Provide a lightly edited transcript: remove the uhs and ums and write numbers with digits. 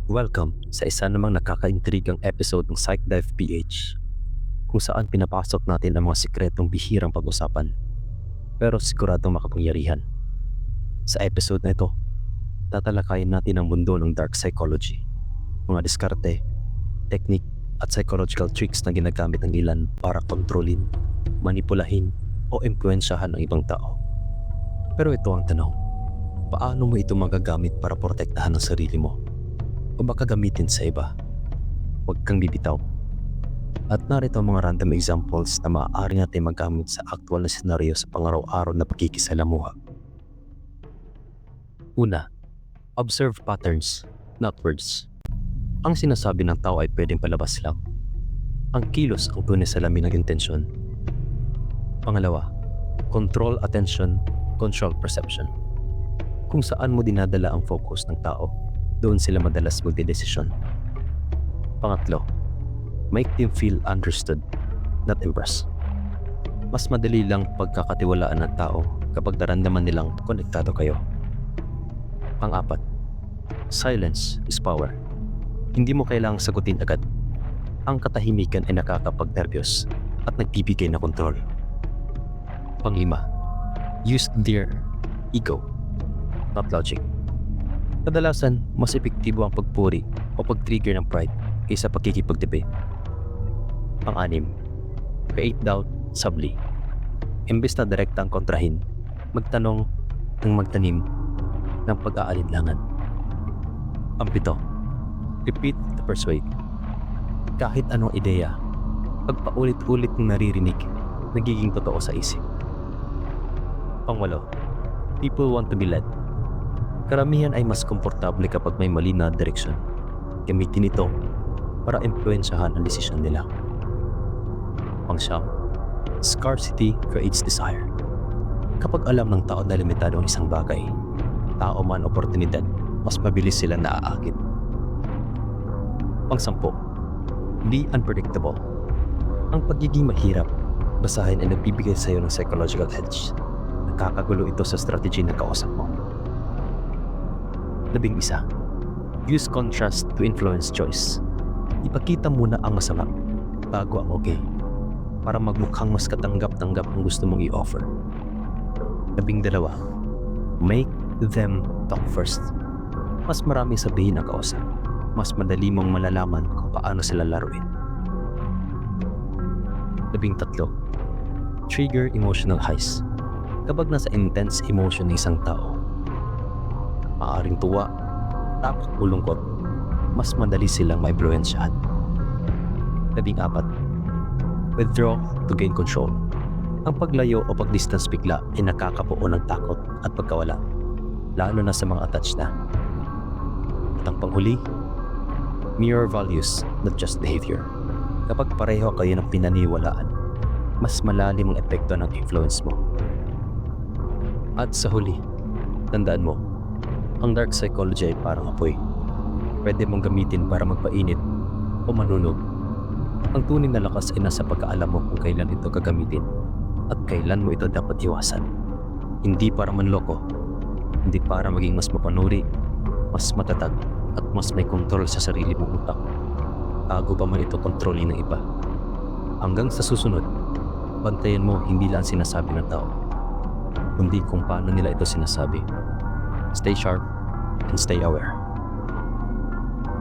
Welcome sa isa namang nakakaintrigang episode ng Psych Dive PH, kung saan pinapasok natin ang mga sikretong bihirang pag-usapan pero siguradong makapangyarihan. Sa episode na ito, tatalakayin natin ang mundo ng dark psychology, mga diskarte, teknik at psychological tricks na ginagamit ng ilan para kontrolin, manipulahin o impluensyahan ang ibang tao. Pero ito ang tanong, paano mo ito magagamit para protektahan ang sarili mo? O baka gamitin sa iba? Huwag kang bibitaw. At narito ang mga random examples na maaari natin magamit sa actual na senaryo sa pangaraw-araw na pagkikisalamuha. Una, observe patterns, not words. Ang sinasabi ng tao ay pwedeng palabas lang. Ang kilos ang tunay sa lamin ng intensyon. Pangalawa, control attention, control perception. Kung saan mo dinadala ang focus ng tao, doon sila madalas magdedesisyon. Pangatlo, make them feel understood, not impressed. Mas madali lang pagkakatiwalaan ng tao kapag naramdaman nilang konektado kayo. Pang-apat, silence is power. Hindi mo kailangang sagutin agad. Ang katahimikan ay nakakapag-nervyos at nagbibigay na kontrol. Pang-lima, use their ego, not logic. Kadalasan, mas epektibo ang pagpuri o pag-trigger ng pride kaysa pagkikipagdebate. Pang-anim, create doubt subtly. Imbes na direkta ang kontrahin, magtanong ng magtanim ng pag-aalinlangan. Pang-pito, repeat to persuade. Kahit anong ideya, pagpaulit-ulit ng naririnig, nagiging totoo sa isip. Pang-walo, people want to be led. Karamihan ay mas komportable kapag may mali na direksyon. Gamitin ito para impluensyahan ang desisyon nila. Pang-siyam, scarcity creates desire. Kapag alam ng tao na limitado ang isang bagay, tao man oportunidad, mas mabilis sila naaakit. Pang-sampu, be unpredictable. Ang pagiging mahirap, basahin ay nagbibigay sa iyo ng psychological edge. Nakakagulo ito sa strategy ng kausap mo. 11, use contrast to influence choice. Ipakita muna ang masama bago ang okay para magmukhang mas katanggap-tanggap ang gusto mong i-offer. 12, make them talk first. Mas marami sabihin ang kausap, mas madali mong malalaman kung paano sila laruin. 13, trigger emotional highs. Kapag nasa intense emotion ng isang tao, maaaring tuwa, takot o lungkot, mas madali silang maimpluwensyahan. 14, withdraw to gain control. Ang paglayo o pag-distance bigla ay nakakabuo ng takot at pagkawala, lalo na sa mga attached na. At ang panghuli, mirror values, not just behavior. Kapag pareho kayo ng pinaniwalaan, mas malalim ang epekto ng influence mo. At sa huli, tandaan mo, ang dark psychology ay parang apoy. Pwede mong gamitin para magpainit o manunog. Ang tunay na lakas ay nasa pagkaalam mo kung kailan ito gagamitin at kailan mo ito dapat iwasan. Hindi para manloko, hindi para maging mas mapanuri, mas matatag at mas may kontrol sa sarili mong utak bago pa man ito kontrolin ng iba. Hanggang sa susunod, bantayan mo hindi lang sinasabi ng tao, kundi kung paano nila ito sinasabi. Stay sharp and stay aware.